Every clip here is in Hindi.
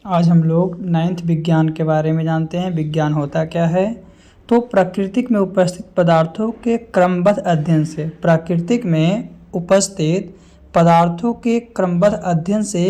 आज हम लोग 9th विज्ञान के बारे में जानते हैं। विज्ञान होता क्या है? तो प्राकृतिक में उपस्थित पदार्थों के क्रमबद्ध अध्ययन से, प्राकृतिक में उपस्थित पदार्थों के क्रमबद्ध अध्ययन से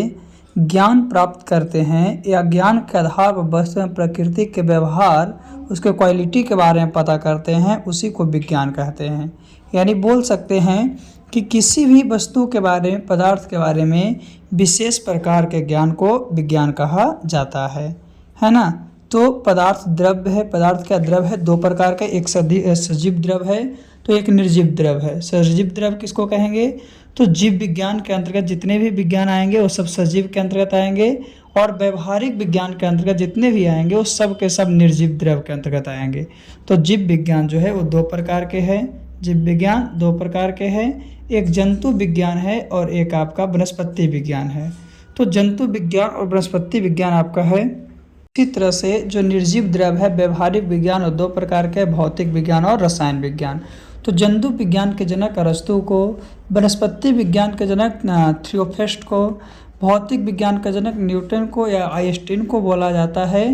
ज्ञान प्राप्त करते हैं या ज्ञान के आधार पर वस्तु में प्रकृति के व्यवहार, उसके क्वालिटी के बारे में पता करते हैं, उसी को विज्ञान कहते हैं। यानी बोल सकते हैं कि किसी भी वस्तु के बारे में, पदार्थ के बारे में विशेष प्रकार के ज्ञान को विज्ञान कहा जाता है ना। तो पदार्थ द्रव्य है। पदार्थ का द्रव है दो प्रकार का, एक सजीव द्रव है तो एक निर्जीव द्रव है। सजीव द्रव किसको कहेंगे? तो जीव विज्ञान के अंतर्गत जितने भी विज्ञान आएंगे वो सब सजीव के अंतर्गत आएंगे, और व्यवहारिक विज्ञान के अंतर्गत जितने भी आएंगे वो सब के सब निर्जीव द्रव के अंतर्गत आएंगे। तो जीव विज्ञान जो है वो दो प्रकार के हैं। जीव विज्ञान दो प्रकार के हैं, एक जंतु विज्ञान है और एक आपका वनस्पति विज्ञान है। तो जंतु विज्ञान और वनस्पति विज्ञान आपका है। इसी तरह से जो निर्जीव द्रव है, व्यवहारिक विज्ञान और दो प्रकार के, भौतिक विज्ञान और रसायन विज्ञान। तो जंतु विज्ञान के जनक अरस्तु को, वनस्पति विज्ञान के जनक थियोफ्रास्ट को, भौतिक विज्ञान का जनक न्यूटन को या आइंस्टीन को बोला जाता है,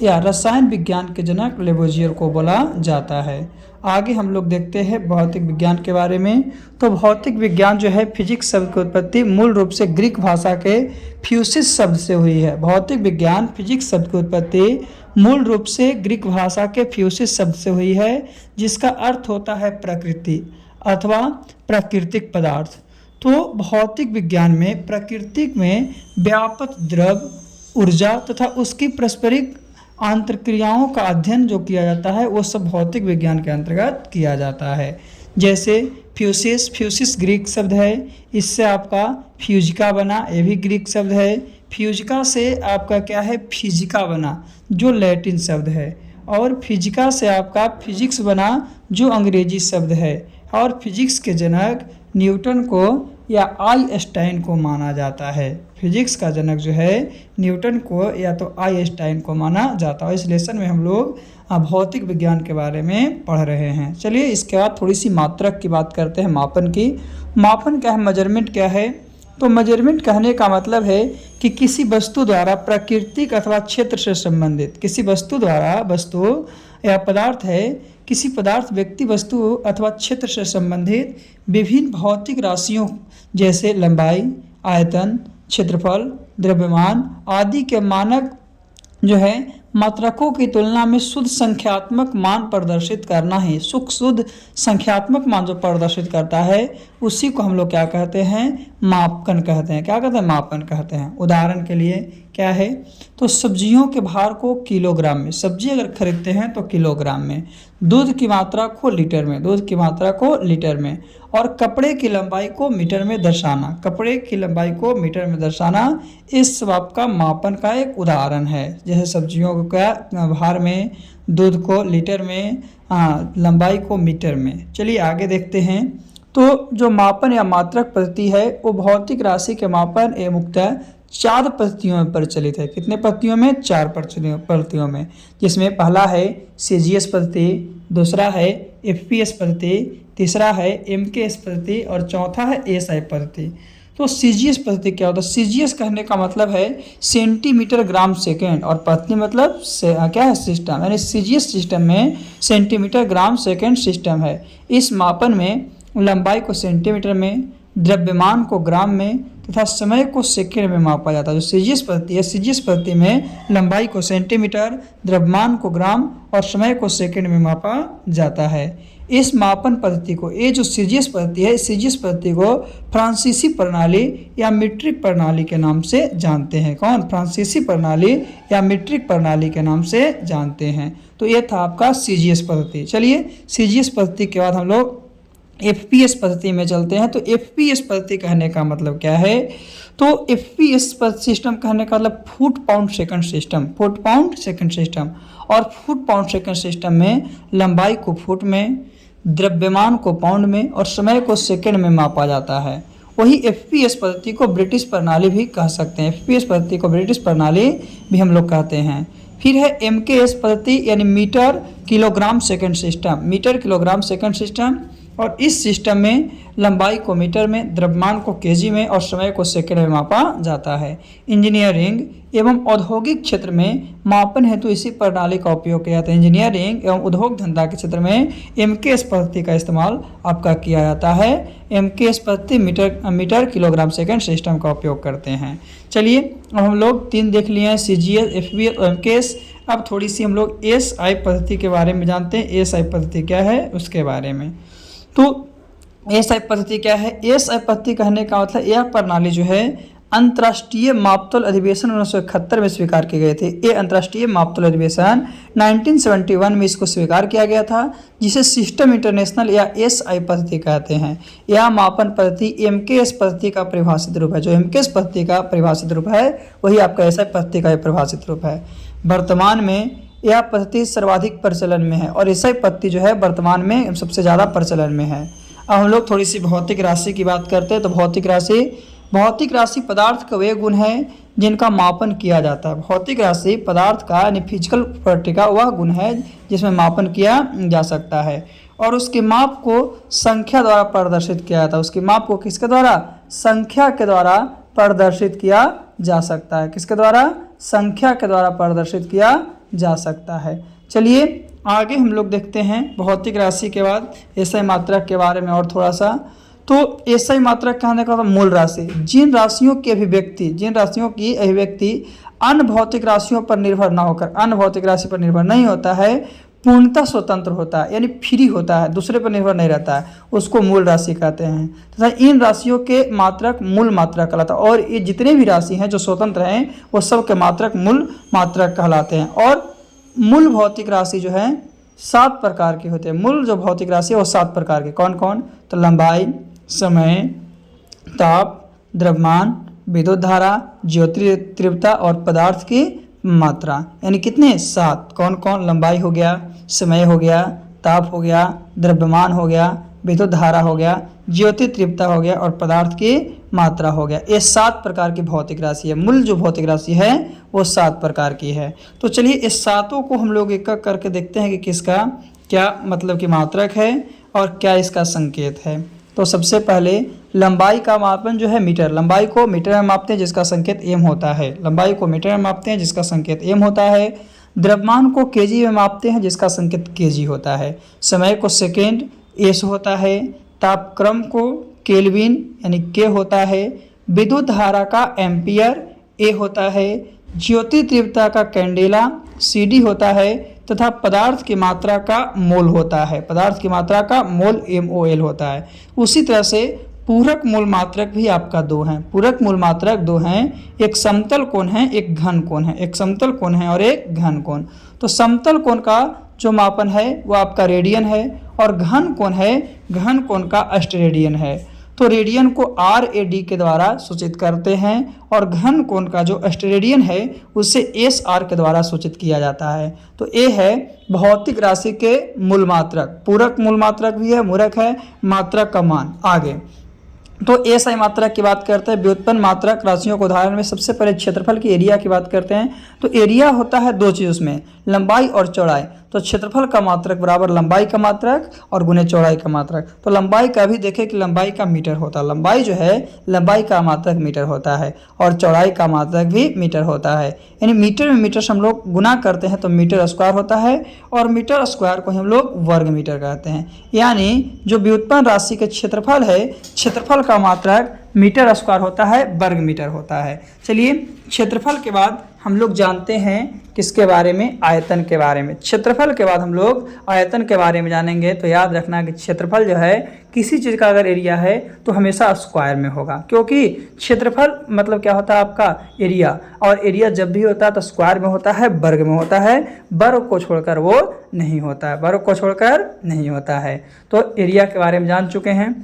या रसायन विज्ञान के जनक लेवोजियर को बोला जाता है। आगे हम लोग देखते हैं भौतिक विज्ञान के बारे में। तो भौतिक विज्ञान जो है, फिजिक्स शब्द की उत्पत्ति मूल रूप से ग्रीक भाषा के फ्यूसिस शब्द से हुई है। भौतिक विज्ञान फिजिक्स शब्द की उत्पत्ति मूल रूप से ग्रीक भाषा के फ्यूसिस शब्द से हुई है, जिसका अर्थ होता है प्रकृति अथवा प्राकृतिक पदार्थ। तो भौतिक विज्ञान में प्रकृति में व्यापक द्रव, ऊर्जा तथा उसकी पारस्परिक आंतरक्रियाओं का अध्ययन जो किया जाता है वो सब भौतिक विज्ञान के अंतर्गत किया जाता है। जैसे फ्यूसिस ग्रीक शब्द है, इससे आपका फ्यूजिका बना, ये भी ग्रीक शब्द है। फ्यूजिका से आपका क्या है? फिजिका बना, जो लैटिन शब्द है। और फिजिका से आपका फिजिक्स बना, जो अंग्रेजी शब्द है। और फिजिक्स के जनक न्यूटन को या आइंस्टाइन को माना जाता है। फिजिक्स का जनक जो है न्यूटन को या तो आइंस्टाइन को माना जाता है। इस लेसन में हम लोग भौतिक विज्ञान के बारे में पढ़ रहे हैं। चलिए इसके बाद थोड़ी सी मात्रक की बात करते हैं, मापन की। मापन क्या है? मेजरमेंट क्या है? तो मेजरमेंट कहने का मतलब है कि किसी वस्तु द्वारा प्राकृतिक अथवा क्षेत्र से संबंधित, किसी वस्तु द्वारा, वस्तु या पदार्थ है, किसी पदार्थ, व्यक्ति, वस्तु अथवा क्षेत्र से संबंधित विभिन्न भौतिक राशियों जैसे लंबाई, आयतन, क्षेत्रफल, द्रव्यमान आदि के मानक जो है मात्रकों की तुलना में शुद्ध संख्यात्मक मान प्रदर्शित करना है। शुद्ध संख्यात्मक मान जो प्रदर्शित करता है उसी को हम लोग क्या कहते हैं? मापन कहते हैं। क्या कहते हैं? मापन कहते हैं। उदाहरण के लिए क्या है? तो सब्जियों के भार को किलोग्राम में, सब्जी अगर खरीदते हैं तो किलोग्राम में, दूध की मात्रा को लीटर में, दूध की मात्रा को लीटर में, और कपड़े की लंबाई को मीटर में दर्शाना, कपड़े की लंबाई को मीटर में दर्शाना, इस सब आपका मापन का एक उदाहरण है। जैसे सब्जियों का भार में, दूध को लीटर में, लंबाई को मीटर में। चलिए आगे देखते हैं। तो जो मापन या मात्रक पद्धति है वो भौतिक राशि के मापन एवं मुख्यतः 4 पद्धतियों में प्रचलित है। कितने पद्धतियों में? 4 पद्धतियों में, जिसमें पहला है सीजीएस पद्धति, दूसरा है एफपीएस पद्धति, तीसरा है एमकेएस पद्धति और चौथा है एएसआई पद्धति। तो सीजीएस पद्धति क्या होता है? सीजीएस कहने का मतलब है सेंटीमीटर ग्राम सेकेंड, और पद्धति मतलब क्या है? सिस्टम। यानी सीजीएस सिस्टम में सेंटीमीटर ग्राम सेकेंड सिस्टम है। इस मापन में लंबाई को सेंटीमीटर में, द्रव्यमान को ग्राम में तथा समय को सेकंड में मापा जाता है। जो सीजीएस पद्धति है, सीजीएस पद्धति में लंबाई को सेंटीमीटर, द्रव्यमान को ग्राम और समय को सेकंड में मापा जाता है। इस मापन पद्धति को, ये जो सीजीएस पद्धति है, सीजीएस पद्धति को फ्रांसीसी प्रणाली या मीट्रिक प्रणाली के नाम से जानते हैं। कौन? फ्रांसीसी प्रणाली या मीट्रिक प्रणाली के नाम से जानते हैं। तो ये था आपका सीजीएस पद्धति। चलिए सीजीएस पद्धति के बाद हम लोग एफपीएस पद्धति में चलते हैं। तो एफपीएस पद्धति कहने का मतलब क्या है? तो एफपीएस सिस्टम कहने का मतलब foot pound second system, foot pound second system. और फुट पाउंड सेकंड सिस्टम में लंबाई को फुट में, द्रव्यमान को पाउंड में और समय को सेकंड में मापा जाता है। वही एफपीएस पद्धति को ब्रिटिश प्रणाली भी कह सकते हैं। एफपीएस पद्धति को ब्रिटिश प्रणाली भी हम लोग कहते हैं। फिर है एमकेएस पद्धति, यानी meter kilogram second system, meter kilogram second system. और इस सिस्टम में लंबाई को मीटर में, द्रव्यमान को केजी में और समय को सेकंड में मापा जाता है। इंजीनियरिंग एवं औद्योगिक क्षेत्र में मापन हेतु इसी प्रणाली का उपयोग किया जाता है। इंजीनियरिंग एवं उद्योग धंधा के क्षेत्र में MKS पद्धति का इस्तेमाल आपका किया जाता है। MKS पद्धति मीटर किलोग्राम सेकंड सिस्टम का उपयोग करते हैं। चलिए अब हम लोग 3 देख लिए हैं, CGS, FBS और MKS। अब थोड़ी सी हम लोग SI पद्धति के बारे में जानते हैं। SI पद्धति क्या है उसके बारे में। तो SI पद्धति क्या है? SI पद्धति कहने का मतलब यह प्रणाली जो है अंतर्राष्ट्रीय मापतौल अधिवेशन 1971 में स्वीकार किए गए थे। ये अंतर्राष्ट्रीय मापतौल अधिवेशन 1971 में इसको स्वीकार किया गया था, जिसे सिस्टम इंटरनेशनल या SI पद्धति कहते हैं। यह मापन पद्धति MKS पद्धति का परिभाषित रूप है। जो MKS पद्धति का परिभाषित रूप है वही आपका SI पद्धति का परिभाषित रूप है। वर्तमान में यह पद्धति सर्वाधिक प्रचलन में है और SI पद्धति जो है वर्तमान में सबसे ज़्यादा प्रचलन में है। अब हम लोग थोड़ी सी भौतिक राशि की बात करते हैं। तो भौतिक राशि पदार्थ का वे गुण है जिनका मापन किया जाता है। भौतिक राशि पदार्थ का यानी फिजिकल प्रॉपर्टी का वह गुण है जिसमें मापन किया जा सकता है और उसके माप को संख्या द्वारा प्रदर्शित किया जाता है। उसके माप को किसके द्वारा? संख्या के द्वारा प्रदर्शित किया जा सकता है। किसके द्वारा? संख्या के द्वारा प्रदर्शित किया जा सकता है। चलिए आगे हम लोग देखते हैं भौतिक राशि के बाद SI मात्रक के बारे में और थोड़ा सा। तो SI मात्रक कहने का मूल राशि, जिन राशियों की अभिव्यक्ति अन्य भौतिक राशियों पर निर्भर न होकर, अन्य भौतिक राशि पर निर्भर नहीं होता है, पूर्णतः स्वतंत्र होता है यानी फ्री होता है, दूसरे पर निर्भर नहीं रहता है, उसको मूल राशि कहते हैं। तथा इन राशियों के मात्रक मूल मात्रक कहलाता है। और ये जितने भी राशि हैं जो स्वतंत्र हैं वो सब के मात्रक मूल मात्रक कहलाते हैं। और मूल भौतिक राशि जो है 7 प्रकार की होते हैं। मूल जो भौतिक राशि है वो 7 प्रकार के। कौन कौन? तो लंबाई, समय, ताप, द्रव्यमान, विद्युत धारा, ज्योति तीव्रता और पदार्थ की मात्रा। यानी कितने? 7। कौन कौन? लंबाई हो गया, समय हो गया, ताप हो गया, द्रव्यमान हो गया, विद्युत धारा हो गया, ज्योति तीव्रता हो गया और पदार्थ की मात्रा हो गया। ये 7 प्रकार की भौतिक राशि है। मूल जो भौतिक राशि है वो 7 प्रकार की है। तो चलिए इस 7 को हम लोग एक एक करके देखते हैं कि किसका क्या मतलब कि मात्रक है और क्या इसका संकेत है। तो सबसे पहले लंबाई का मापन जो है मीटर। लंबाई को मीटर में मापते हैं जिसका संकेत m होता है। लंबाई को मीटर में मापते हैं जिसका संकेत m होता है। द्रव्यमान को केजी में मापते हैं जिसका संकेत केजी होता है। समय को सेकेंड S होता है। तापक्रम को केल्विन यानी K होता है। विद्युत धारा का एम्पियर A होता है। ज्योति तीव्रता का कैंडेला CD होता है तथा पदार्थ की मात्रा का मोल होता है। पदार्थ की मात्रा का मोल MOL होता है। उसी तरह से पूरक मूल मात्रक भी आपका 2 हैं। पूरक मूल मात्रक 2 हैं। एक समतल कोण है, एक घन कोण है। एक समतल कोण है और एक घन कोण। तो समतल कोण का जो मापन है वो आपका रेडियन है और घन कोण का अस्टेरेडियन है। तो रेडियन को RAD के द्वारा सूचित करते हैं और घन कोण का जो अस्टेरेडियन है उसे SR के द्वारा सूचित किया जाता है। तो ये है भौतिक राशि के मूल मात्रक। पूरक मूल मात्रक भी है, मूरक है, मात्रक का मान। आगे तो SI मात्रक की बात करते हैं। व्युत्पन्न मात्रक राशियों को उदाहरण में सबसे पहले क्षेत्रफल की एरिया की बात करते हैं। तो एरिया होता है 2 चीज़ उसमें, लंबाई और चौड़ाई। तो क्षेत्रफल का मात्रक बराबर लंबाई का मात्रक और गुने चौड़ाई का मात्रक। तो लंबाई का भी देखें कि लंबाई का मीटर होता है। लंबाई जो है लंबाई का मात्रक मीटर होता है और चौड़ाई का मात्रक भी मीटर होता है। यानी मीटर में मीटर से हम लोग गुना करते हैं तो मीटर स्क्वायर होता है और मीटर स्क्वायर को हम लोग वर्ग मीटर कहते हैं। यानी जो व्युत्पन्न राशि के क्षेत्रफल है, क्षेत्रफल का मात्रक मीटर स्क्वायर होता है, वर्ग मीटर होता है। चलिए क्षेत्रफल के बाद हम लोग जानते हैं किसके बारे में? आयतन के बारे में। क्षेत्रफल के बाद हम लोग आयतन के बारे में जानेंगे। तो याद रखना कि क्षेत्रफल जो है किसी चीज़ का अगर एरिया है तो हमेशा स्क्वायर में होगा, क्योंकि क्षेत्रफल मतलब क्या होता है आपका एरिया, और एरिया जब भी होता है तो स्क्वायर में होता है, वर्ग में होता है, वर्ग को छोड़कर वो नहीं होता है, वर्ग को छोड़कर नहीं होता है। तो एरिया के बारे में जान चुके हैं।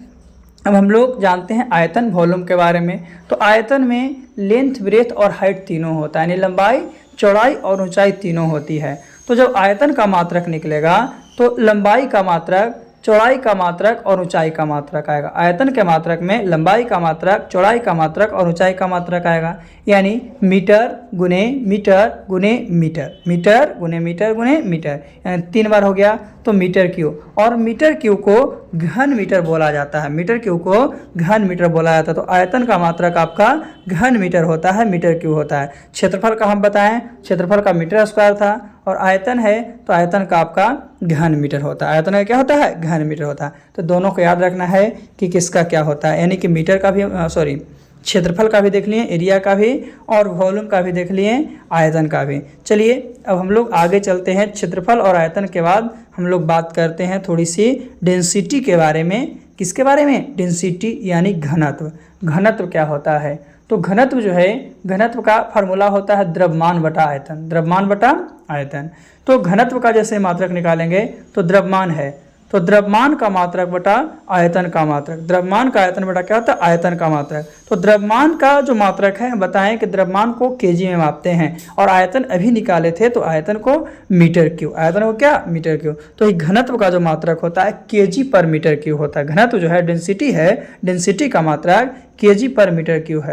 अब हम लोग जानते हैं आयतन वॉल्यूम के बारे में। तो आयतन में लेंथ, ब्रेथ और हाइट तीनों होता है, यानी लंबाई, चौड़ाई और ऊंचाई तीनों होती है। तो जब आयतन का मात्रक निकलेगा तो लंबाई का मात्रक, चौड़ाई का मात्रक और ऊंचाई का मात्रक आएगा। आयतन के मात्रक में लंबाई का मात्रक, चौड़ाई का मात्रक और ऊंचाई का मात्रक आएगा। यानी मीटर गुने मीटर गुने मीटर, मीटर गुने मीटर गुने मीटर, यानी 3 बार हो गया तो मीटर क्यूब। और मीटर क्यूब को घन मीटर बोला जाता है, मीटर क्यूब को घन मीटर बोला जाता है। तो आयतन का मात्रक आपका घन मीटर होता है, मीटर क्यूब होता है। क्षेत्रफल का हम बताएं, क्षेत्रफल का मीटर स्क्वायर था, और आयतन है तो आयतन का आपका घन मीटर होता है। आयतन का क्या होता है? घन मीटर होता है। तो दोनों को याद रखना है कि किसका क्या होता है, यानी कि मीटर का भी क्षेत्रफल का भी देख लिए, एरिया का भी, और वॉल्यूम का भी देख लिए, आयतन का भी। चलिए अब हम लोग आगे चलते हैं। क्षेत्रफल और आयतन के बाद हम लोग बात करते हैं थोड़ी सी डेंसिटी के बारे में। किसके बारे में? डेंसिटी यानी घनत्व। घनत्व क्या होता है? तो घनत्व जो है, घनत्व का फार्मूला होता है द्रव्यमान बटा आयतन, द्रव्यमान बटा आयतन। तो घनत्व का जैसे मात्रक निकालेंगे तो द्रव्यमान है, तो द्रव्यमान का मात्रक बटा आयतन का मात्रक। द्रव्यमान का आयतन बटा क्या होता है? आयतन का मात्रक। तो द्रव्यमान का जो मात्रक है, बताएं कि द्रव्यमान को केजी में मापते हैं, और आयतन अभी निकाले थे तो आयतन को मीटर क्यूब, आयतन को क्या? Meter cube. तो घनत्व का जो मात्रक होता है केजी पर मीटर क्यूब होता है। घनत्व जो है डेंसिटी है, डेंसिटी का मात्रक केजी पर मीटर क्यूब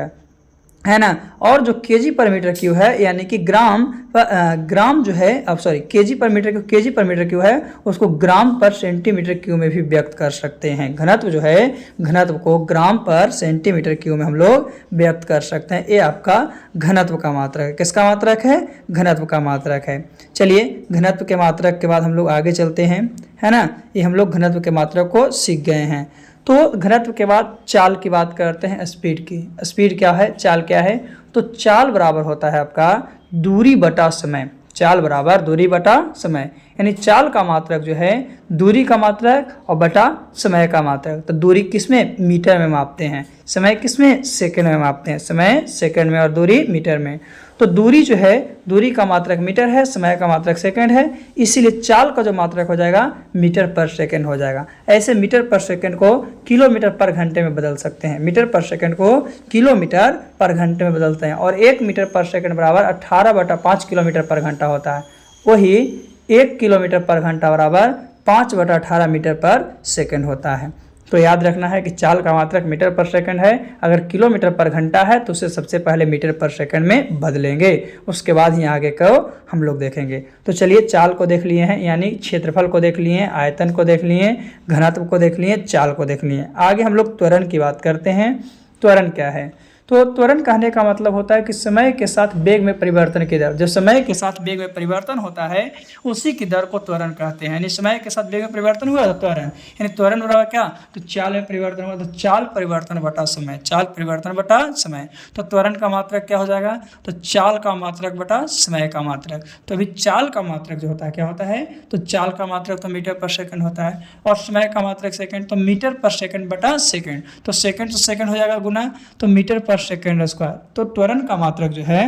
है ना। और जो केजी पर मीटर क्यूब है, यानी कि ग्राम जो है, अब सॉरी केजी पर मीटर क्यूब, केजी पर मीटर क्यूब है, उसको ग्राम पर सेंटीमीटर क्यूब में भी व्यक्त कर सकते हैं। घनत्व जो है, घनत्व को ग्राम पर सेंटीमीटर क्यूब में हम लोग व्यक्त कर सकते हैं। ये आपका घनत्व का मात्रक है। किसका मात्रक है? घनत्व का मात्रक है। चलिए घनत्व के मात्रक के बाद हम लोग आगे चलते हैं, है ना। ये हम लोग घनत्व के मात्रक को सीख गए हैं। तो घनत्व के बाद चाल की बात करते हैं, स्पीड की। स्पीड क्या है? चाल क्या है? तो चाल बराबर होता है आपका दूरी बटा समय। चाल बराबर दूरी बटा समय, यानी चाल का मात्रक जो है दूरी का मात्रक और बटा समय का मात्रक। तो दूरी किसमें? मीटर में मापते हैं। समय किसमें? सेकंड में मापते हैं। समय सेकंड में और दूरी मीटर में। तो दूरी जो है, दूरी का मात्रक मीटर है, समय का मात्रक सेकंड है, इसीलिए चाल का जो मात्रक हो जाएगा मीटर पर सेकंड हो जाएगा। ऐसे मीटर पर सेकंड को किलोमीटर पर घंटे में बदल सकते हैं। मीटर पर सेकंड को किलोमीटर पर घंटे में बदलते हैं, और 1 मीटर पर सेकंड बराबर 18/5 किलोमीटर पर घंटा होता है। वही 1 किलोमीटर पर घंटा बराबर 5/18 मीटर पर सेकंड होता है। तो याद रखना है कि चाल का मात्रक मीटर पर सेकंड है। अगर किलोमीटर पर घंटा है तो उसे सबसे पहले मीटर पर सेकंड में बदलेंगे, उसके बाद ही आगे को हम लोग देखेंगे। तो चलिए चाल को देख लिए हैं, यानी क्षेत्रफल को देख लिए, आयतन को देख लिए, घनत्व को देख लिए, चाल को देख लिए। आगे हम लोग त्वरण की बात करते हैं। त्वरण क्या है? तो त्वरण कहने का मतलब होता है कि समय के साथ वेग में परिवर्तन की दर। जो समय के साथ वेग में परिवर्तन होता है उसी की दर को त्वरण कहते हैं। यानी समय के साथ वेग में परिवर्तन हुआ तो त्वरण, यानी त्वरण बराबर क्या? तो चाल में परिवर्तन हुआ तो चाल परिवर्तन बटा समय, चाल परिवर्तन बटा समय। तो त्वरण का मात्रक क्या हो जाएगा? तो चाल का मात्रक बटा समय का मात्रक। तो अभी चाल का मात्रक जो होता है क्या होता है? तो चाल का मात्रक तो मीटर पर सेकंड होता है, और समय का मात्रक सेकंड, तो मीटर पर सेकंड बटा सेकंड। तो सेकंड से सेकंड हो जाएगा गुना, तो मीटर पर सेकंड स्क्वायर। तो त्वरण का मात्रक जो है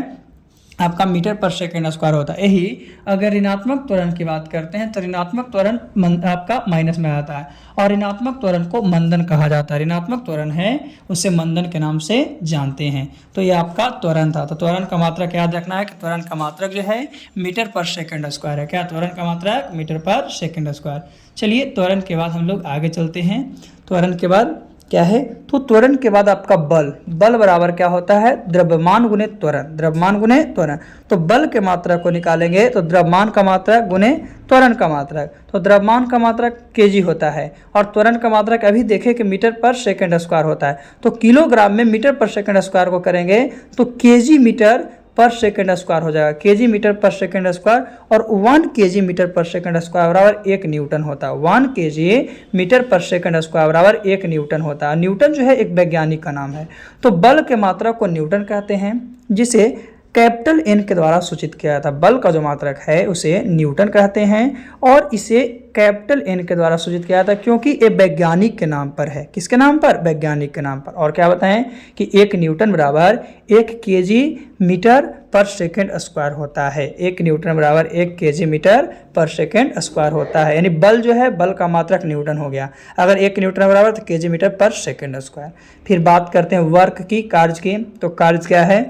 आपका मीटर पर सेकंड स्क्वायर होता है। यही अगर ऋणात्मक त्वरण की बात करते हैं तो ऋणात्मक त्वरण आपका माइनस में आता है, और ऋणात्मक त्वरण को मंदन कहा जाता है। ऋणात्मक त्वरण है उसे मंदन के नाम से जानते हैं। तो ये आपका त्वरण था। तो त्वरण का मात्रक याद रखना है कि त्वरण का मात्रक जो है मीटर पर सेकंड स्क्वायर है। क्या? त्वरण का मात्रक मीटर पर सेकंड स्क्वायर। चलिए त्वरण के बाद हम लोग आगे चलते हैं। त्वरण के बाद क्या है? तो त्वरण के बाद आपका बल। बल बराबर क्या होता है? द्रव्यमान गुने त्वरण, द्रव्यमान गुने त्वरण। तो बल के मात्रक को निकालेंगे तो द्रव्यमान का मात्रक गुने त्वरण का मात्रक। तो द्रव्यमान का मात्रक केजी होता है, और त्वरण का मात्रक अभी देखें कि मीटर पर सेकंड स्क्वायर होता है। तो किलोग्राम में मीटर पर सेकंड स्क्वायर को करेंगे तो केजी मीटर पर सेकंड स्क्वायर हो जाएगा। केजी मीटर पर सेकंड स्क्वायर, और 1 केजी मीटर पर सेकंड स्क्वायर बराबर 1 न्यूटन होता है। 1 केजी मीटर पर सेकंड स्क्वायर बराबर 1 न्यूटन होता है। न्यूटन जो है एक वैज्ञानिक का नाम है। तो बल के मात्रक को न्यूटन कहते हैं, जिसे कैपिटल एन के द्वारा सूचित किया जाता है। बल का जो मात्रक है उसे न्यूटन कहते हैं, और इसे कैपिटल एन के द्वारा सूचित किया जाता है क्योंकि ये वैज्ञानिक के नाम पर है। किसके नाम पर? वैज्ञानिक के नाम पर। और क्या बताएं कि 1 न्यूटन बराबर 1 केजी मीटर पर सेकंड स्क्वायर होता है। 1 न्यूटन बराबर 1 केजी मीटर पर सेकंड स्क्वायर होता है। यानी बल जो है, बल का मात्रक न्यूटन हो गया। अगर 1 न्यूटन बराबर तो केजी मीटर पर सेकंड स्क्वायर। फिर बात करते हैं वर्क की, कार्य की। तो कार्य क्या है?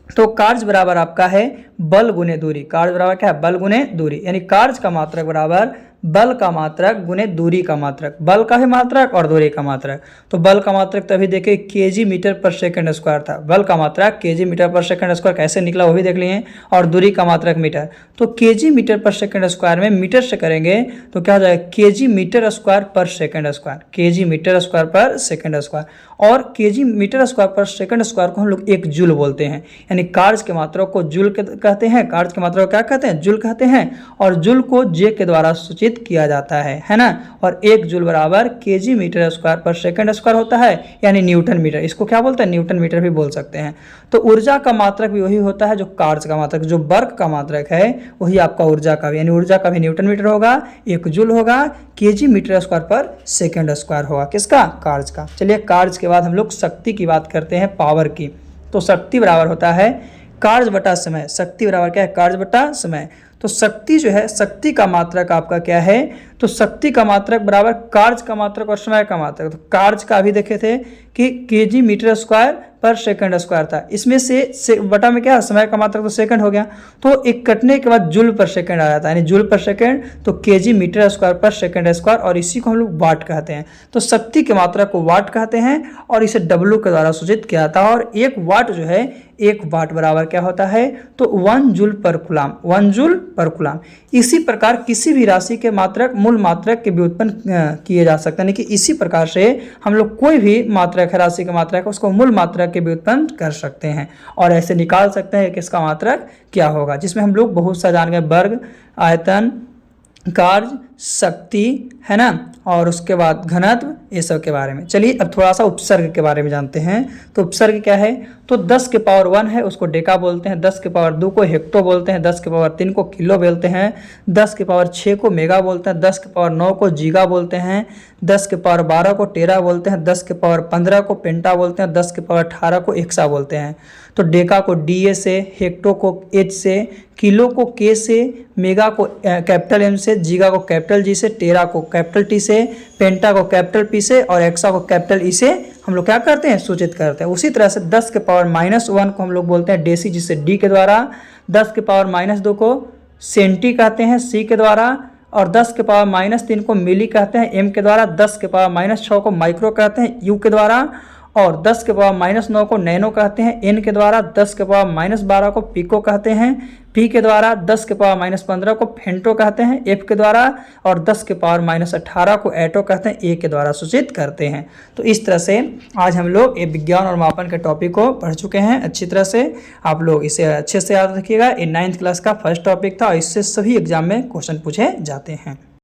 तो कार्य बराबर आपका है बल गुने दूरी। कार्य बराबर क्या है? बल गुने दूरी, यानी कार्य का मात्रक बराबर बल का मात्रक गुने दूरी का मात्रक, बल का भी मात्रक और दूरी का मात्रक। तो बल का मात्रक तभी देखे केजी मीटर पर सेकंड स्क्वायर था, बल का मात्रक केजी मीटर पर सेकंड स्क्वायर कैसे निकला वो भी देख लिए, और दूरी का मात्रक मीटर। तो केजी मीटर पर सेकंड स्क्वायर में मीटर से करेंगे तो क्या हो जाएगा, केजी मीटर स्क्वायर पर second square, kg meter square पर सेकंड स्क्वायर। और केजी मीटर स्क्वायर पर सेकंड स्क्वायर को हम लोग एक जूल बोलते हैं, यानी कार्य के मात्रक को जूल कहते हैं, कार्य के मात्रक को क्या कहते हैं, जूल कहते हैं। और जूल को जे के द्वारा सूचित किया जाता है ना। और एक जूल बराबर केजी मीटर स्क्वायर पर सेकंड स्क्वायर होता है, यानी न्यूटन मीटर, इसको क्या बोलते हैं, न्यूटन मीटर भी बोल सकते हैं। तो ऊर्जा का मात्रक भी वही होता है जो कार्य का मात्रक, जो वर्क का मात्रक है वही आपका ऊर्जा का भी, यानी ऊर्जा का भी न्यूटन मीटर होगा, एक जूल होगा, केजी मीटर स्क्वायर पर सेकंड स्क्वायर होगा, किसका, कार्य का। चलिए कार्य के बाद हम लोग शक्ति की बात करते हैं, पावर की। तो शक्ति बराबर होता है कार्य बटा समय, शक्ति बराबर क्या है, कार्य बटा समय। तो शक्ति जो है, शक्ति का मात्रक आपका क्या है, तो शक्ति का मात्रक बराबर कार्य का मात्रक और समय का मात्रक। तो कार्य का अभी देखे थे कि केजी मीटर स्क्वायर पर सेकंड स्क्वायर था, इसमें से बटा में क्या, समय का मात्रक तो सेकंड हो गया। तो एक कटने के बाद जूल पर सेकंड आ जाता है, यानी जूल पर सेकंड, तो केजी मीटर स्क्वायर पर सेकंड स्क्वायर, और इसी को हम लोग वाट कहते हैं। तो शक्ति के मात्रक को वाट कहते हैं और इसे डब्ल्यू के द्वारा सूचित किया जाता है। और एक वाट जो है, एक वाट बराबर क्या होता है, तो 1 जूल पर कूलम, 1 जूल पर कूलम। इसी प्रकार किसी भी राशि के मात्रक मूल मात्रक के व्युत्पन्न किए जा सकते हैं, यानी कि इसी प्रकार से हम लोग कोई भी मात्रक है, राशि का मात्रक है, उसको मूल मात्रक के व्युत्पन्न कर सकते हैं और ऐसे निकाल सकते हैं कि इसका मात्रक क्या होगा, जिसमें हम लोग बहुत सा जान गए, वर्ग, आयतन, कार्य, शक्ति, है ना, और उसके बाद घनत्व, ये सब के बारे में। चलिए अब थोड़ा सा उपसर्ग के बारे में जानते हैं। तो उपसर्ग क्या है, तो 10 के पावर 1 है उसको डेका बोलते हैं, 10 के पावर 2 को हेक्टो बोलते हैं, 10 के पावर 3 को किलो बोलते हैं, 10 के पावर 6 को मेगा बोलते हैं, 10 के पावर 9 को जीगा बोलते हैं, 10 के पावर 12 को टेरा बोलते हैं, 10 के पावर 15 को पेंटा बोलते हैं, 10 के पावर 18 को एक्सा बोलते हैं। तो डेका को डी से, हेक्टो को एच से, किलो को के से, मेगा को कैपिटल एम से, जीगा को कैपिटल जी से, टेरा को कैपिटल टी से, पेंटा को कैपिटल पी से और एक्सा को कैपिटल ई से हम लोग क्या करते हैं, सूचित करते हैं। उसी तरह से 10 के पावर -1 को हम लोग बोलते हैं डेसी, जिसे डी के द्वारा, 10 के पावर -2 को सेंटी कहते हैं सी के द्वारा, और 10 के पावर -3 को मिली कहते हैं एम के द्वारा, 10 के पावर -6 को माइक्रो कहते हैं यू के द्वारा, और 10 के पावर -9 को नैनो कहते हैं एन के द्वारा, 10 के पावर -12 को पिको कहते हैं पी के द्वारा, 10 के पावर -15 को फेंटो कहते हैं एफ के द्वारा, और 10 के पावर -18 को एटो कहते हैं ए के द्वारा सूचित करते हैं। तो इस तरह से आज हम लोग ये विज्ञान और मापन के टॉपिक को पढ़ चुके हैं अच्छी तरह से। आप लोग इसे अच्छे से याद रखिएगा। ये 9th क्लास का फर्स्ट टॉपिक था और इससे सभी एग्जाम में क्वेश्चन पूछे जाते हैं।